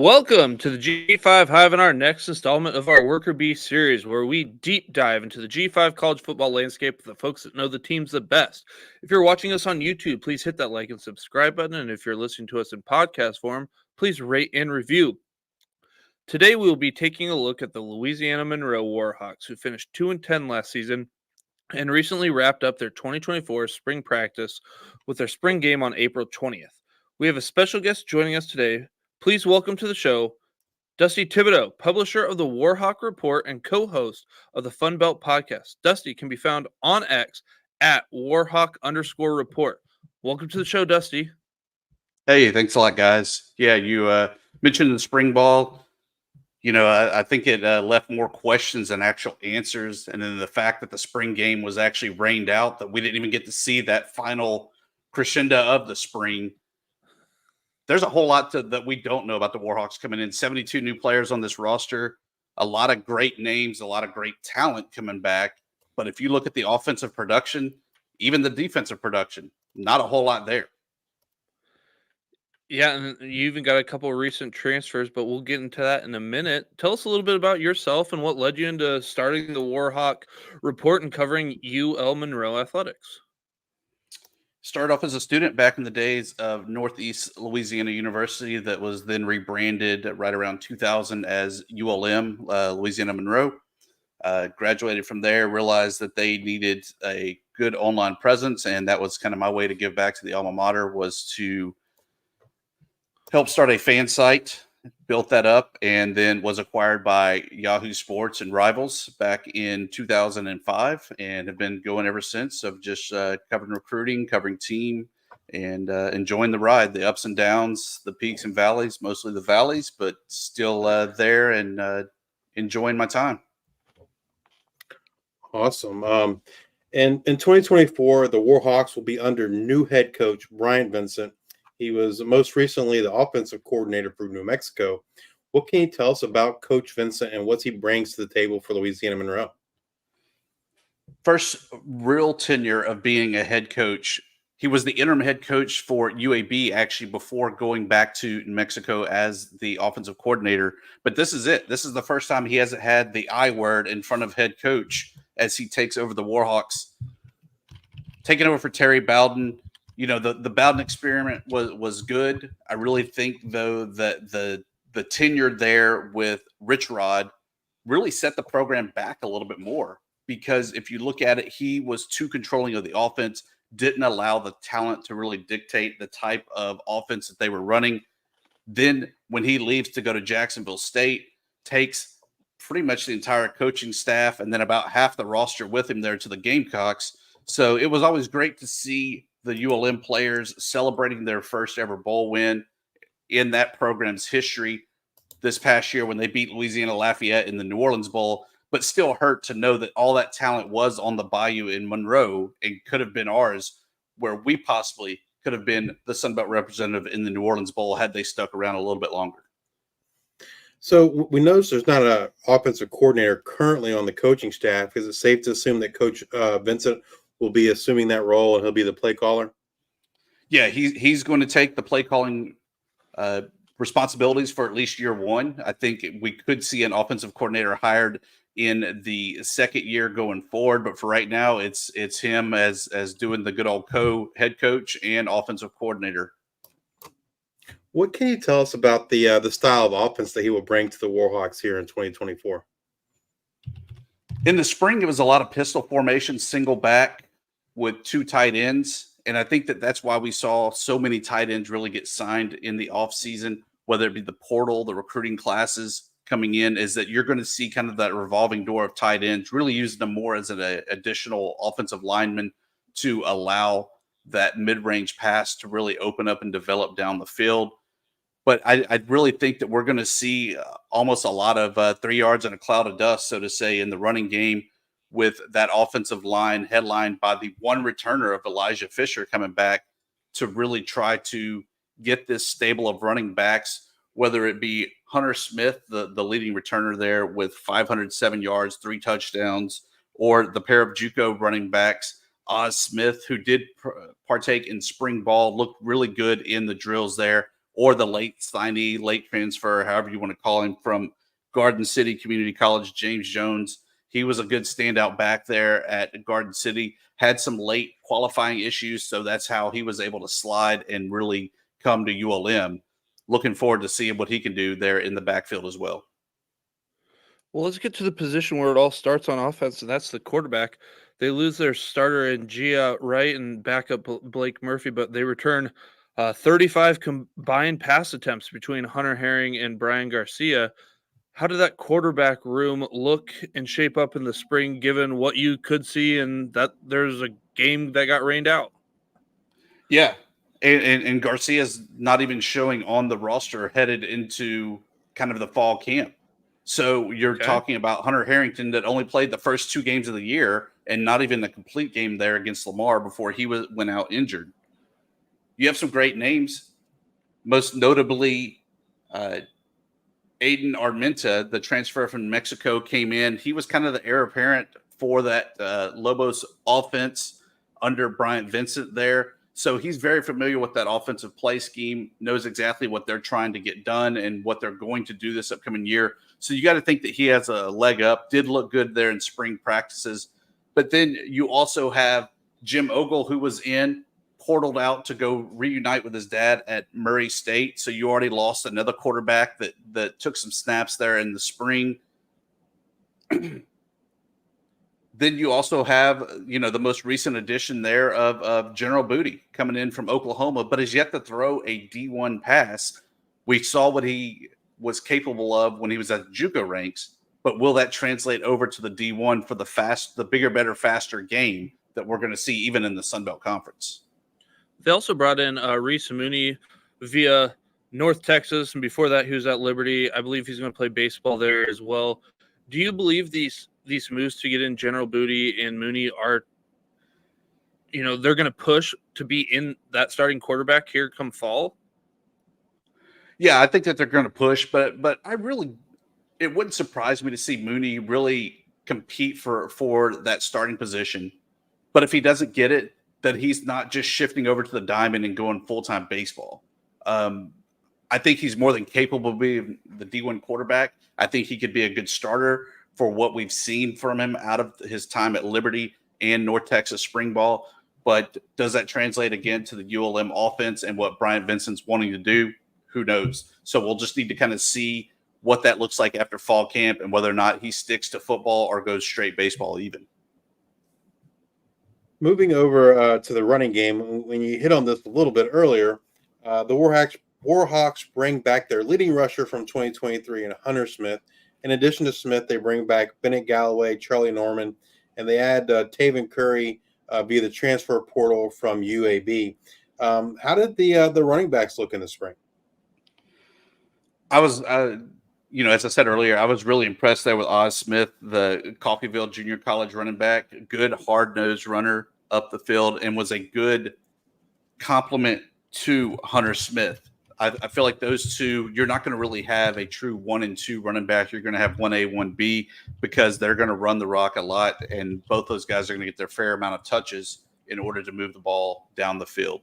Welcome to the G5 Hive and our next installment of our Worker Bee series, where we deep dive into the G5 college football landscape with the folks that know the teams the best. If you're watching us on YouTube, please hit that like and subscribe button. And if you're listening to us in podcast form, please rate and review. Today, we will be taking a look at the Louisiana Monroe Warhawks, who finished 2-10 last season and recently wrapped up their 2024 spring practice with their spring game on April 20th. We have a special guest joining us today. Please welcome to the show, Dusty Thibodeaux, publisher of the Warhawk Report and co-host of the FunBelt Podcast. Dusty can be found on X at Warhawk_report. Welcome to the show, Dusty. Hey, thanks a lot, guys. Yeah, you mentioned the spring ball. I think it left more questions than actual answers. And then the fact that the spring game was actually rained out, that we didn't even get to see that final crescendo of the spring. There's a whole lot that we don't know about the Warhawks coming in. 72 new players on this roster, a lot of great names, a lot of great talent coming back. But if you look at the offensive production, even the defensive production, not a whole lot there. Yeah, and you even got a couple of recent transfers, but we'll get into that in a minute. Tell us a little bit about yourself and what led you into starting the Warhawk Report and covering UL Monroe athletics. Started off as a student back in the days of Northeast Louisiana University that was then rebranded right around 2000 as ULM, Louisiana Monroe. Graduated from there, realized that they needed a good online presence, and that was kind of my way to give back to the alma mater, was to help start a fan site, built that up, and then was acquired by Yahoo Sports and Rivals back in 2005, and have been going ever since, of just covering recruiting, covering team, and enjoying the ride, the ups and downs, the peaks and valleys, mostly the valleys, but still there and enjoying my time. Awesome. And in 2024, the Warhawks will be under new head coach Brian Vincent. He was most recently the offensive coordinator for New Mexico. What can you tell us about Coach Vincent and what he brings to the table for Louisiana Monroe? First real tenure of being a head coach. He was the interim head coach for UAB, actually, before going back to New Mexico as the offensive coordinator. But this is it. This is the first time he hasn't had the I word in front of head coach as he takes over the Warhawks. Taking over for Terry Bowden. The Bowden experiment was good. I really think, though, that the tenure there with Rich Rod really set the program back a little bit more, because if you look at it, he was too controlling of the offense, didn't allow the talent to really dictate the type of offense that they were running. Then when he leaves to go to Jacksonville State, takes pretty much the entire coaching staff and then about half the roster with him there to the Gamecocks. So it was always great to see the ULM players celebrating their first ever bowl win in that program's history this past year when they beat Louisiana Lafayette in the New Orleans Bowl, but still hurt to know that all that talent was on the Bayou in Monroe and could have been ours, where we possibly could have been the Sun Belt representative in the New Orleans Bowl had they stuck around a little bit longer. So we notice there's not an offensive coordinator currently on the coaching staff. Is it safe to assume that Coach Vincent will be assuming that role and he'll be the play caller? Yeah, he's going to take the play calling responsibilities for at least year one. I think we could see an offensive coordinator hired in the second year going forward, but for right now, it's him as doing the good old co-head coach and offensive coordinator. What can you tell us about the style of offense that he will bring to the Warhawks here in 2024? In the spring, it was a lot of pistol formation, single back with two tight ends. And I think that's why we saw so many tight ends really get signed in the offseason, whether it be the portal, the recruiting classes coming in, is that you're going to see kind of that revolving door of tight ends, really using them more as an additional offensive lineman to allow that mid-range pass to really open up and develop down the field. But I really think that we're going to see almost a lot of 3 yards in a cloud of dust, so to say, in the running game, with that offensive line headlined by the one returner of Elijah Fisher coming back to really try to get this stable of running backs, whether it be Hunter Smith, the leading returner there with 507 yards, 3 touchdowns, or the pair of JUCO running backs, Oz Smith, who did partake in spring ball, looked really good in the drills there, or the late signee, late transfer, however you want to call him, from Garden City Community College, James Jones. He was a good standout back there at Garden City, had some late qualifying issues, so that's how he was able to slide and really come to ULM. Looking forward to seeing what he can do there in the backfield as well. Well, let's get to the position where it all starts on offense, and that's the quarterback. They lose their starter in Gia Wright and backup Blake Murphy, but they return 35 combined pass attempts between Hunter Herring and Brian Garcia. How did that quarterback room look and shape up in the spring, given what you could see and that there's a game that got rained out? Yeah, and Garcia's not even showing on the roster headed into kind of the fall camp. So you're talking about Hunter Harrington that only played the first 2 games of the year and not even the complete game there against Lamar before he went out injured. You have some great names, most notably Aiden Armenta, the transfer from Mexico, came in. He was kind of the heir apparent for that Lobos offense under Bryant Vincent there. So he's very familiar with that offensive play scheme, knows exactly what they're trying to get done and what they're going to do this upcoming year. So you got to think that he has a leg up, did look good there in spring practices. But then you also have Jim Ogle, who was portaled out to go reunite with his dad at Murray State. So you already lost another quarterback that took some snaps there in the spring. Then you also have, the most recent addition there of General Booty coming in from Oklahoma, but has yet to throw a D1 pass. We saw what he was capable of when he was at the JUCO ranks, but will that translate over to the D1 for the bigger, better, faster game that we're going to see even in the Sun Belt Conference? They also brought in Reese Mooney via North Texas, and before that he was at Liberty. I believe he's going to play baseball there as well. Do you believe these moves to get in General Booty and Mooney are, they're going to push to be in that starting quarterback here come fall? Yeah, I think that they're going to push, but it wouldn't surprise me to see Mooney really compete for that starting position. But if he doesn't get it, that he's not just shifting over to the diamond and going full-time baseball. I think he's more than capable of being the D1 quarterback. I think he could be a good starter for what we've seen from him out of his time at Liberty and North Texas spring ball. But does that translate again to the ULM offense and what Bryant Vincent's wanting to do? Who knows? So we'll just need to kind of see what that looks like after fall camp and whether or not he sticks to football or goes straight baseball even. Moving over to the running game, when you hit on this a little bit earlier, the Warhawks bring back their leading rusher from 2023 and Hunter Smith. In addition to Smith, they bring back Bennett Galloway, Charlie Norman, and they add Taven Curry via the transfer portal from UAB. How did the running backs look in the spring? I was, as I said earlier, I was really impressed there with Oz Smith, the Coffeyville Junior College running back, good hard-nosed runner up the field, and was a good complement to Hunter Smith. I feel like those two, you're not going to really have a true 1 and 2 running back. You're going to have 1A, 1B because they're going to run the rock a lot, and both those guys are going to get their fair amount of touches in order to move the ball down the field.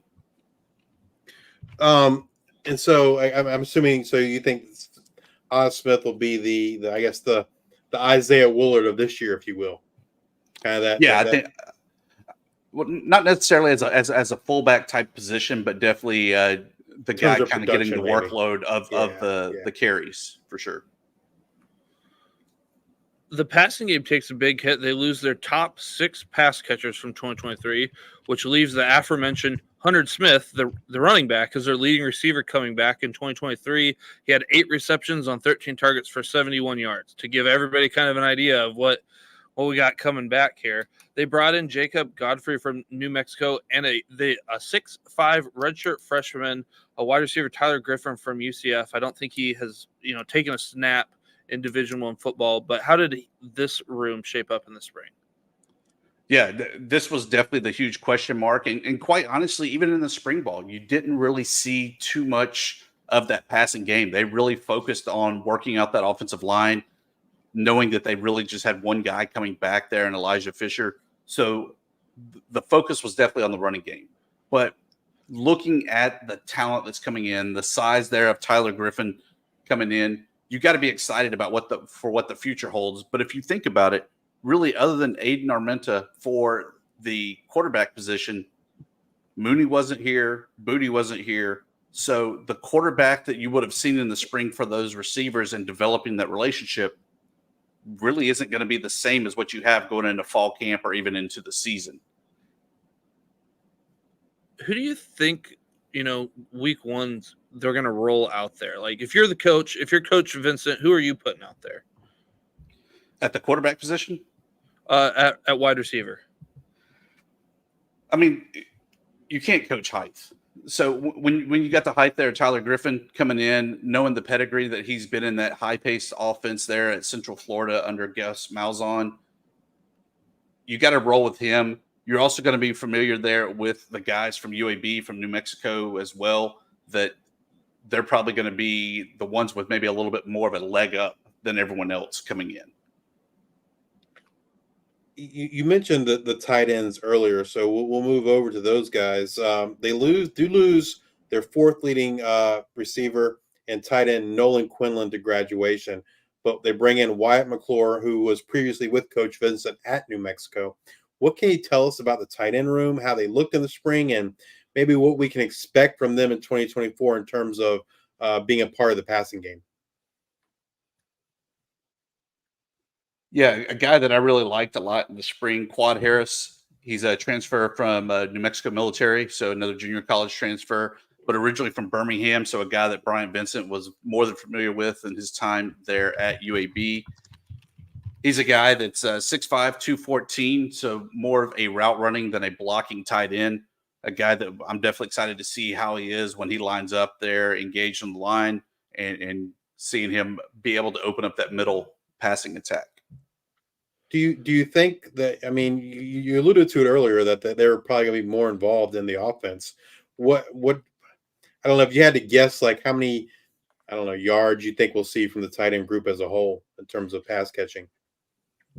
And so I'm assuming, so you think Oz Smith will be the Isaiah Woolard of this year, if you will, kind of that. Yeah, I think. Well, not necessarily as a fullback type position, but definitely the guy kind of getting the workload of the carries for sure. The passing game takes a big hit. They lose their top 6 pass catchers from 2023, which leaves the aforementioned Hunter Smith, the running back, as their leading receiver coming back in 2023. He had 8 receptions on 13 targets for 71 yards. To give everybody kind of an idea of what we got coming back here, they brought in Jacob Godfrey from New Mexico and a 6'5" redshirt freshman, a wide receiver Tyler Griffin from UCF. I don't think he has taken a snap in Division I football, but how did this room shape up in the spring? Yeah, this was definitely the huge question mark. And quite honestly, even in the spring ball, you didn't really see too much of that passing game. They really focused on working out that offensive line, knowing that they really just had one guy coming back there in Elijah Fisher. So the focus was definitely on the running game. But looking at the talent that's coming in, the size there of Tyler Griffin coming in, you got to be excited about what the future holds. But if you think about it, really, other than Aiden Armenta for the quarterback position, Mooney wasn't here, Booty wasn't here. So the quarterback that you would have seen in the spring for those receivers and developing that relationship really isn't going to be the same as what you have going into fall camp or even into the season. Who do you think, week one they're going to roll out there? Like, if you're the coach, if you're Coach Vincent, who are you putting out there At the quarterback position? At wide receiver? I mean, you can't coach height. So when you got the height there, Tyler Griffin coming in, knowing the pedigree that he's been in that high-paced offense there at Central Florida under Gus Malzahn, you got to roll with him. You're also going to be familiar there with the guys from UAB, from New Mexico as well, that they're probably going to be the ones with maybe a little bit more of a leg up than everyone else coming in. You mentioned the tight ends earlier, so we'll move over to those guys. They lose their fourth leading receiver and tight end Nolan Quinlan to graduation, but they bring in Wyatt McClure, who was previously with Coach Vincent at New Mexico. What can you tell us about the tight end room, how they looked in the spring, and maybe what we can expect from them in 2024 in terms of being a part of the passing game? Yeah, a guy that I really liked a lot in the spring, Quad Harris. He's a transfer from New Mexico Military, so another junior college transfer, but originally from Birmingham, so a guy that Brian Vincent was more than familiar with in his time there at UAB. He's a guy that's 6'5", 214, so more of a route running than a blocking tight end. A guy that I'm definitely excited to see how he is when he lines up there, engaged on the line, and seeing him be able to open up that middle passing attack. Do you think that, I mean, you alluded to it earlier that they're probably going to be more involved in the offense. What I don't know if you had to guess, like how many, I don't know, yards you think we'll see from the tight end group as a whole in terms of pass catching?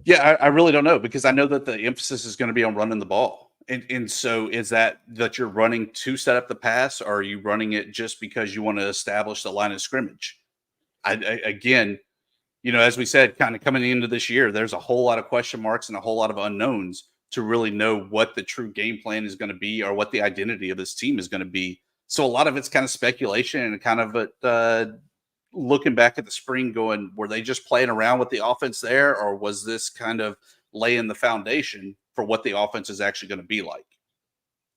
Yeah, I really don't know, because I know that the emphasis is going to be on running the ball. And so is that you're running to set up the pass, or are you running it just because you want to establish the line of scrimmage? Again, as we said, kind of coming into this year, there's a whole lot of question marks and a whole lot of unknowns to really know what the true game plan is going to be or what the identity of this team is going to be. So a lot of it's kind of speculation and kind of looking back at the spring going, were they just playing around with the offense there, or was this kind of laying the foundation for what the offense is actually going to be like?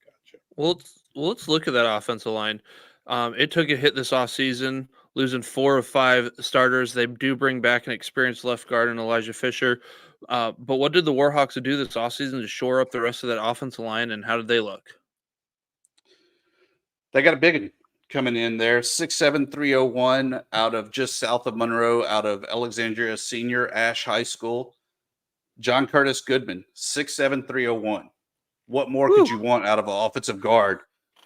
Gotcha. Well, let's look at that offensive line. It took a hit this offseason, losing 4 of 5 starters. They do bring back an experienced left guard in Elijah Fisher. But what did the Warhawks do this offseason to shore up the rest of that offensive line, and how did they look? They got a big one coming in there, 6'7", 301, out of just south of Monroe, out of Alexandria Senior Ash High School. John Curtis Goodman, 6'7", 301. What more could you want out of an offensive guard,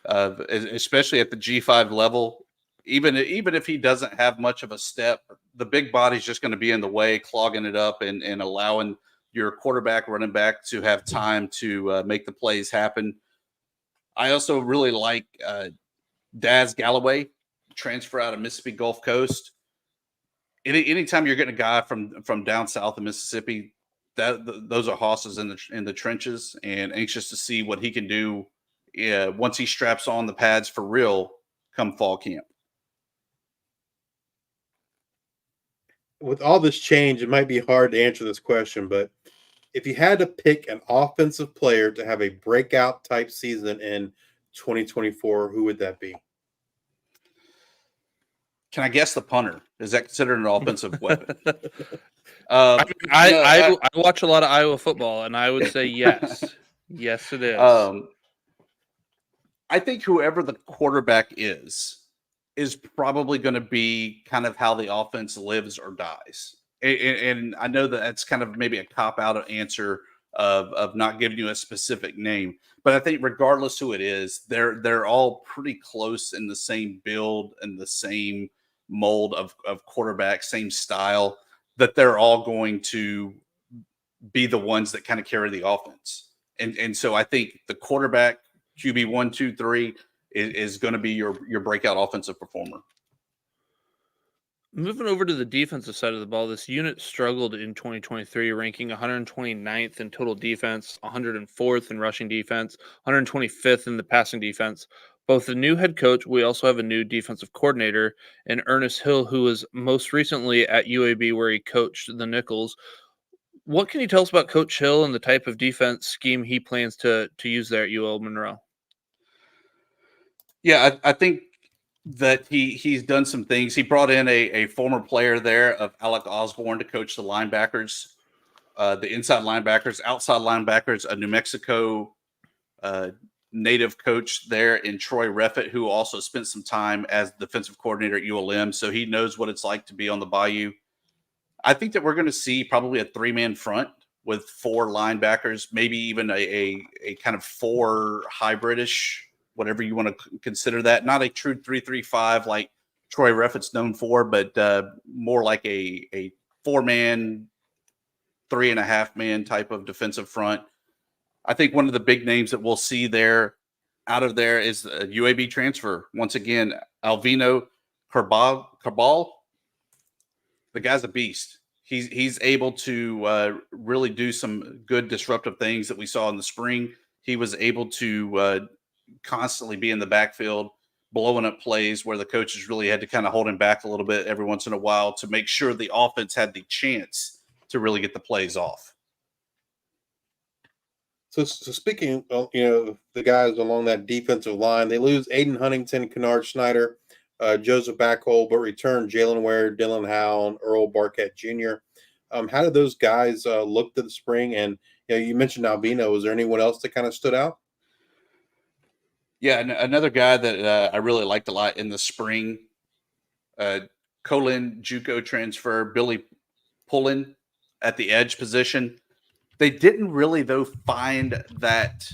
especially at the G5 level? Even if he doesn't have much of a step, the big body's just going to be in the way, clogging it up and allowing your quarterback, running back to have time to make the plays happen. I also really like Daz Galloway, transfer out of Mississippi Gulf Coast. Anytime you're getting a guy from down south of Mississippi, those are hosses in the trenches, and anxious to see what he can do once he straps on the pads for real come fall camp. With all this change, it might be hard to answer this question, but if you had to pick an offensive player to have a breakout type season in 2024, who would that be? Can I guess the punter? Is that considered an offensive weapon? I watch a lot of Iowa football, and I would say yes. Yes, it is. I think whoever the quarterback is probably going to be kind of how the offense lives or dies. And I know that that's kind of maybe a cop-out answer of not giving you a specific name. But I think regardless who it is, they're all pretty close in the same build and the same mold of quarterback, same style, that they're all going to be the ones that kind of carry the offense. And so I think the quarterback, QB 1, 2, 3, is going to be your breakout offensive performer. Moving over to the defensive side of the ball, this unit struggled in 2023, ranking 129th in total defense, 104th in rushing defense, 125th in the passing defense. Both the new head coach, we also have a new defensive coordinator, and Ernest Hill, who was most recently at UAB where he coached the Nickels. What can you tell us about Coach Hill and the type of defense scheme he plans to use there at UL Monroe? Yeah, I think that he's done some things. He brought in a former player there of Alec Osborne to coach the linebackers, the inside linebackers, outside linebackers, a New Mexico native coach there in Troy Reffett, who also spent some time as defensive coordinator at ULM. So he knows what it's like to be on the Bayou. I think that we're going to see probably a 3-man front with 4 linebackers, maybe even a kind of 4 hybridish, whatever you want to consider that. Not a true 3-3-5 like Troy Reffett's known for, but more like a 4-man, 3.5-man type of defensive front. I think one of the big names that we'll see there out of there is a UAB transfer. Once again, Alvino Carbal. The guy's a beast. He's able to really do some good disruptive things that we saw in the spring. He was able to constantly be in the backfield, blowing up plays where the coaches really had to kind of hold him back a little bit every once in a while to make sure the offense had the chance to really get the plays off. So speaking of, the guys along that defensive line, they lose Aiden Huntington, Kennard Snyder, Joseph Backhole, but return Jalen Ware, Dylan Howe, and Earl Barquette Jr. How did those guys look to the spring? And you mentioned Albino. Was there anyone else that kind of stood out? Yeah, another guy that I really liked a lot in the spring, Colin JUCO transfer, Billy Pullen at the edge position. They didn't really, though, find that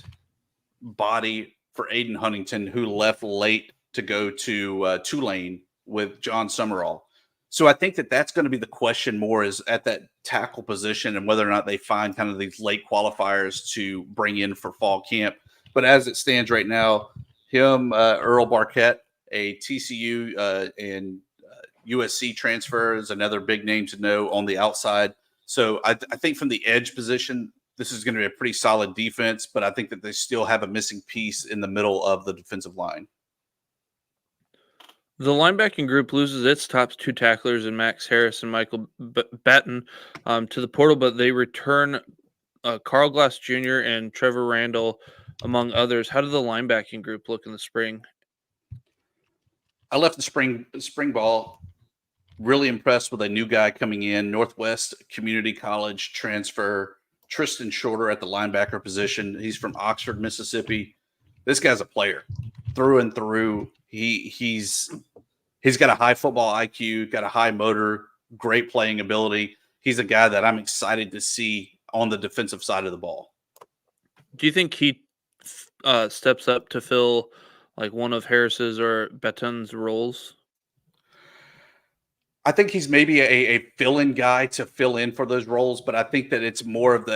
body for Aiden Huntington, who left late to go to Tulane with John Summerall. So I think that that's going to be the question more is at that tackle position and whether or not they find kind of these late qualifiers to bring in for fall camp. But as it stands right now, him, Earl Barquette, a TCU and USC transfer is another big name to know on the outside. So I think from the edge position, this is going to be a pretty solid defense, but I think that they still have a missing piece in the middle of the defensive line. The linebacking group loses its top 2 tacklers in Max Harris and Michael Batten to the portal, but they return Carl Glass Jr. and Trevor Randall, among others. How did the linebacking group look in the spring? I left the spring ball really impressed with a new guy coming in, Northwest Community College transfer, Tristan Shorter at the linebacker position. He's from Oxford, Mississippi. This guy's a player through and through. He's got a high football IQ, got a high motor, great playing ability. He's a guy that I'm excited to see on the defensive side of the ball. Do you think he steps up to fill like one of Harris's or Batten's roles? I think he's maybe a fill-in guy to fill in for those roles, but I think that it's more of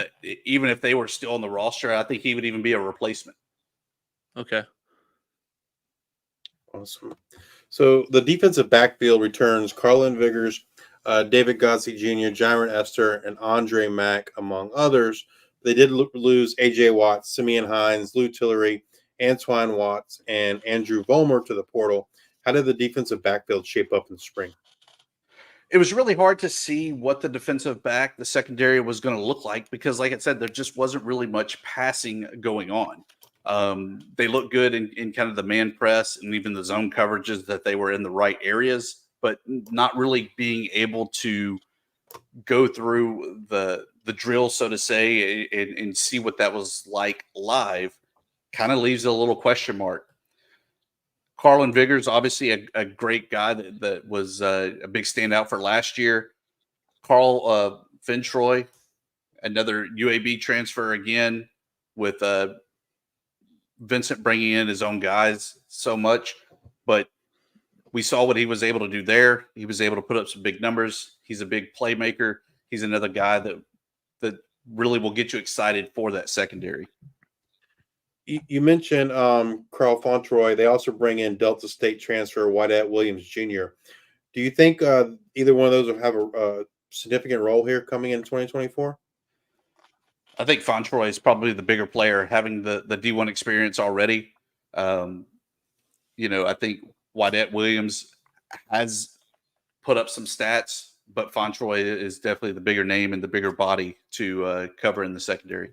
even if they were still on the roster, I think he would even be a replacement. Okay. Awesome. So the defensive backfield returns Carlin Viggers, David Godsey Jr., Jaron Esther, and Andre Mack, among others. They did lose A.J. Watts, Simeon Hines, Lou Tillery, Antoine Watts, and Andrew Vollmer to the portal. How did the defensive backfield shape up in the spring? It was really hard to see what the defensive back, the secondary was going to look like because, like I said, there just wasn't really much passing going on. They looked good in kind of the man press and even the zone coverages that they were in the right areas, but not really being able to go through the drill, so to say, and see what that was like live kind of leaves a little question mark. Carlin Viggers, obviously a great guy that was a big standout for last year. Carl Fintroy, another UAB transfer again, with Vincent bringing in his own guys so much. But we saw what he was able to do there. He was able to put up some big numbers. He's a big playmaker. He's another guy that really will get you excited for that secondary. you mentioned Carl Fontroy. They also bring in Delta State transfer Wyatt Williams Jr. Do you think either one of those will have a significant role here coming in 2024? I think Fontroy is probably the bigger player, having the D1 experience already. I think Wyatt Williams has put up some stats, but Fontroy is definitely the bigger name and the bigger body to cover in the secondary.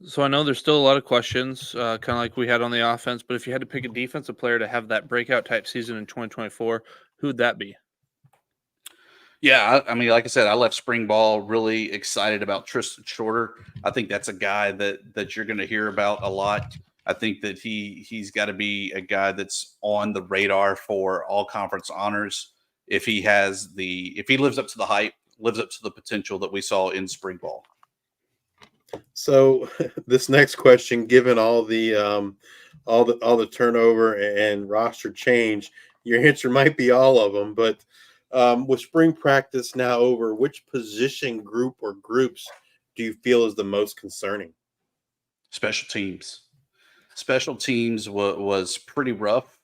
So I know there's still a lot of questions, kind of like we had on the offense, but if you had to pick a defensive player to have that breakout type season in 2024, who would that be? Yeah, I mean, like I said, I left spring ball really excited about Tristan Shorter. I think that's a guy that you're going to hear about a lot. I think that he's got to be a guy that's on the radar for all conference honors if he lives up to the hype, lives up to the potential that we saw in spring ball. So this next question, given all the turnover and roster change, your answer might be all of them. But with spring practice now over, which position group or groups do you feel is the most concerning? Special teams. Special teams was pretty rough.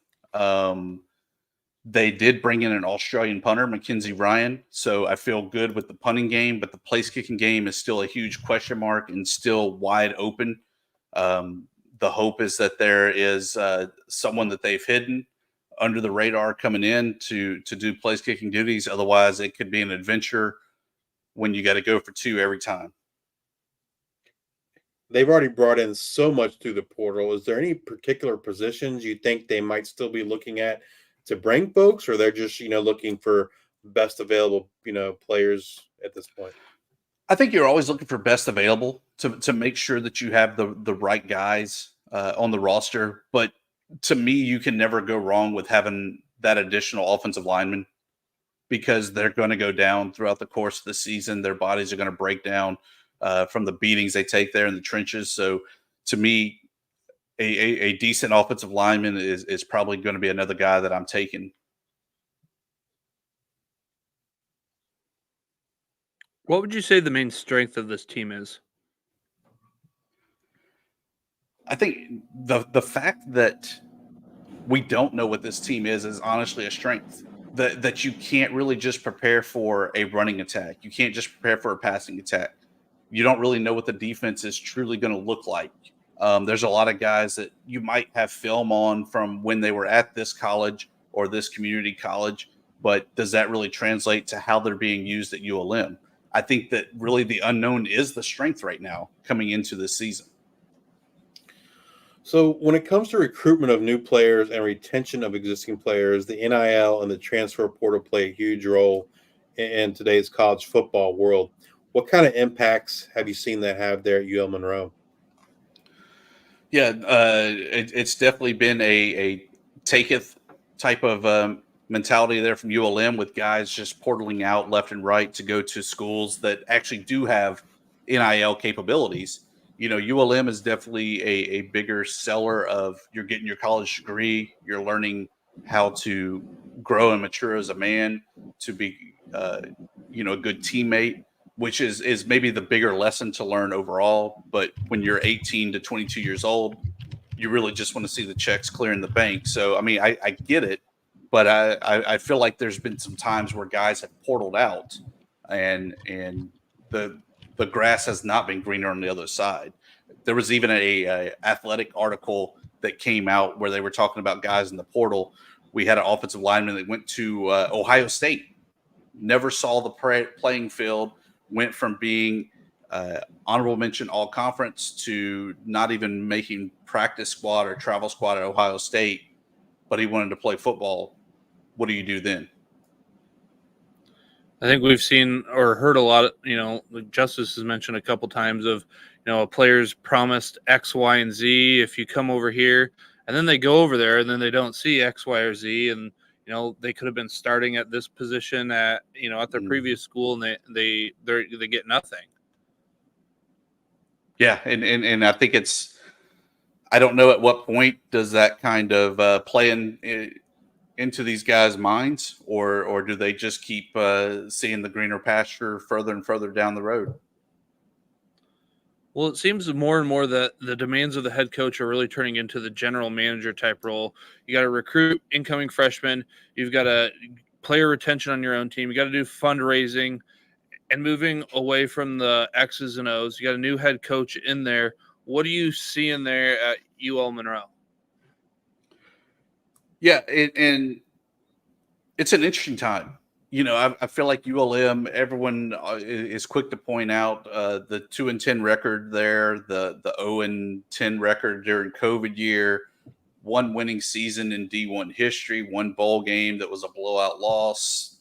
They did bring in an Australian punter, Mackenzie Ryan, so I feel good with the punting game, but the place kicking game is still a huge question mark and still wide open. The hope is that there is someone that they've hidden under the radar coming in to do place kicking duties. Otherwise, it could be an adventure when you got to go for two every time. They've already brought in so much through the portal. Is there any particular positions you think they might still be looking at to bring folks, or they're just, looking for best available, players at this point? I think you're always looking for best available to make sure that you have the right guys on the roster. But to me, you can never go wrong with having that additional offensive lineman, because they're going to go down throughout the course of the season. Their bodies are going to break down from the beatings they take there in the trenches. So to me, a decent offensive lineman is probably going to be another guy that I'm taking. What would you say the main strength of this team is? I think the fact that we don't know what this team is honestly a strength. That you can't really just prepare for a running attack. You can't just prepare for a passing attack. You don't really know what the defense is truly going to look like. There's a lot of guys that you might have film on from when they were at this college or this community college, but does that really translate to how they're being used at ULM? I think that really the unknown is the strength right now coming into this season. So when it comes to recruitment of new players and retention of existing players, the NIL and the transfer portal play a huge role in today's college football world. What kind of impacts have you seen that have there at UL Monroe? Yeah, it's definitely been a taketh type of mentality there from ULM, with guys just portaling out left and right to go to schools that actually do have NIL capabilities. ULM is definitely a bigger seller of, you're getting your college degree, you're learning how to grow and mature as a man, to be a good teammate, which is maybe the bigger lesson to learn overall. But when you're 18 to 22 years old, you really just want to see the checks clearing the bank. So, I mean, I get it, but I feel like there's been some times where guys have portaled out and the grass has not been greener on the other side. There was even a athletic article that came out where they were talking about guys in the portal. We had an offensive lineman that went to Ohio State, never saw the playing field, went from being honorable mention all conference to not even making practice squad or travel squad at Ohio State, but he wanted to play football. What do you do then? I think we've seen or heard a lot of, Justice has mentioned a couple times of, a player's promised X, Y, and Z if you come over here, and then they go over there and then they don't see X, Y, or Z, and they could have been starting at this position at their previous school, and they get nothing. Yeah, and I think I don't know at what point does that kind of play into these guys' minds, or do they just keep seeing the greener pasture further and further down the road? Well, it seems more and more that the demands of the head coach are really turning into the general manager type role. You got to recruit incoming freshmen. You've got to player retention on your own team. You got to do fundraising and moving away from the X's and O's. You got a new head coach in there. What do you see in there at UL Monroe? Yeah, and it's an interesting time. I feel like ULM. Everyone is quick to point out the 2-10 record there, the 0-10 record during COVID year, one winning season in D1 history, one bowl game that was a blowout loss.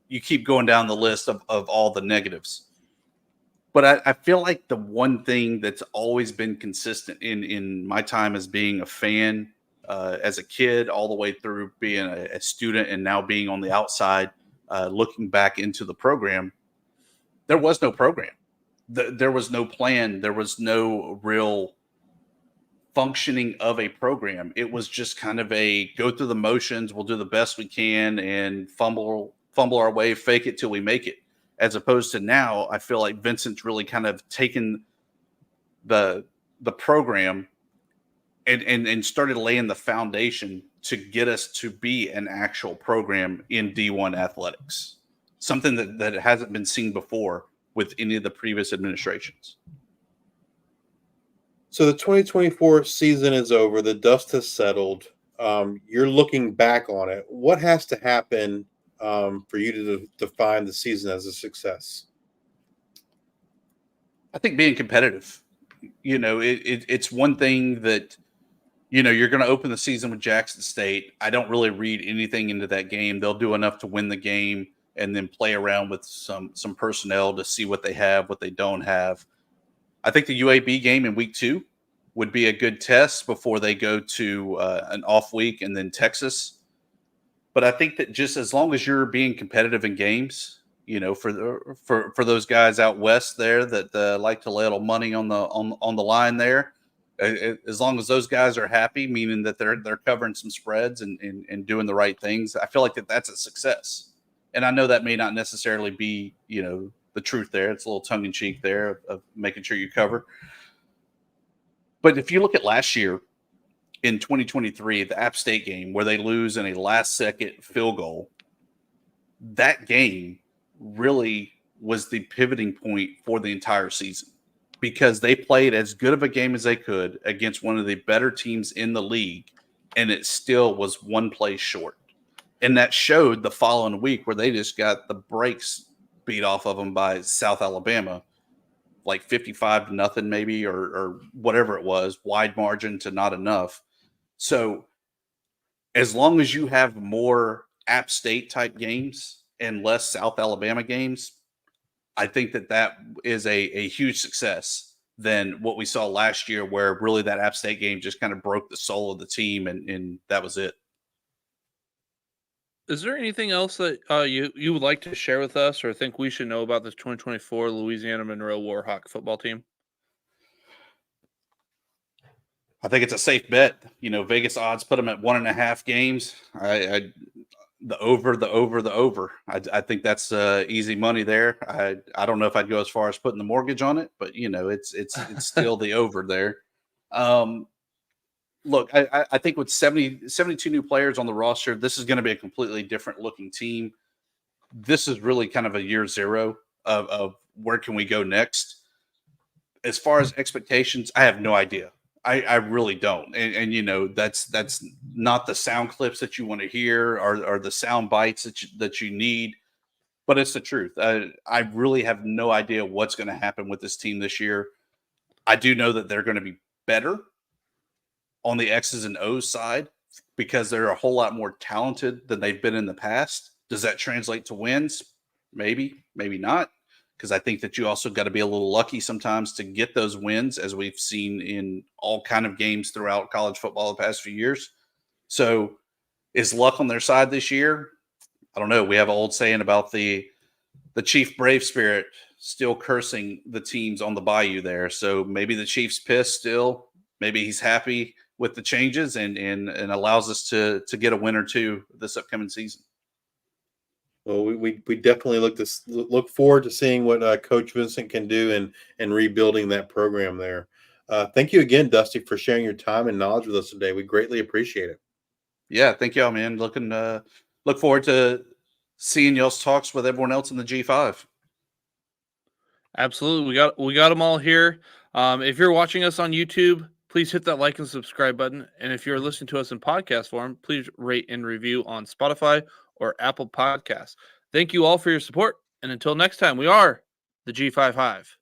You keep going down the list of all the negatives. But I feel like the one thing that's always been consistent in my time as being a fan, as a kid, all the way through being a student and now being on the outside, looking back into the program, there was no program. There was no plan. There was no real functioning of a program. It was just kind of a go through the motions. We'll do the best we can and fumble our way, fake it till we make it. As opposed to now, I feel like Vincent's really kind of taken the program and started laying the foundation to get us to be an actual program in D1 athletics, something that hasn't been seen before with any of the previous administrations. So the 2024 season is over. The dust has settled. You're looking back on it. What has to happen for you to define the season as a success? I think being competitive. It's one thing that, you're going to open the season with Jackson State. I don't really read anything into that game. They'll do enough to win the game and then play around with some personnel to see what they have, what they don't have. I think the UAB game in week 2 would be a good test before they go to an off week and then Texas. But I think that just as long as you're being competitive in games, for those guys out west there that like to lay a little money on the line there, as long as those guys are happy, meaning that they're covering some spreads and doing the right things, I feel like that's a success. And I know that may not necessarily be, the truth there. It's a little tongue in cheek there of making sure you cover. But if you look at last year in 2023, the App State game where they lose in a last second field goal, that game really was the pivoting point for the entire season because they played as good of a game as they could against one of the better teams in the league, and it still was one play short. And that showed the following week where they just got the brakes beat off of them by South Alabama, like 55-0 maybe, or whatever it was, wide margin to not enough. So as long as you have more App State type games and less South Alabama games, I think that is a huge success than what we saw last year, where really that App State game just kind of broke the soul of the team, and that was it. Is there anything else that you would like to share with us or think we should know about this 2024 Louisiana Monroe Warhawk football team? I think it's a safe bet. Vegas odds put them at 1.5 games. The over. I think that's easy money there. I don't know if I'd go as far as putting the mortgage on it, but it's still the over there. Look, I think with 72 new players on the roster, this is going to be a completely different looking team. This is really kind of a year zero of where can we go next. As far as expectations, I have no idea. I really don't. And that's not the sound clips that you want to hear or the sound bites that you need, but it's the truth. I really have no idea what's going to happen with this team this year. I do know that they're going to be better on the X's and O's side because they're a whole lot more talented than they've been in the past. Does that translate to wins? Maybe, maybe not. Because I think that you also got to be a little lucky sometimes to get those wins, as we've seen in all kind of games throughout college football the past few years. So is luck on their side this year? I don't know. We have an old saying about the Chief Brave Spirit still cursing the teams on the bayou there. So maybe the Chief's pissed still. Maybe he's happy with the changes and allows us to get a win or two this upcoming season. Well, we definitely look forward to seeing what Coach Vincent can do and rebuilding that program there. Thank you again, Dusty, for sharing your time and knowledge with us today. We greatly appreciate it. Yeah, thank y'all, man. Look forward to seeing y'all's talks with everyone else in the G5. Absolutely. We got them all here. If you're watching us on YouTube, please hit that like and subscribe button. And if you're listening to us in podcast form, please rate and review on Spotify or Apple Podcasts. Thank you all for your support. And until next time, we are the G5 Hive.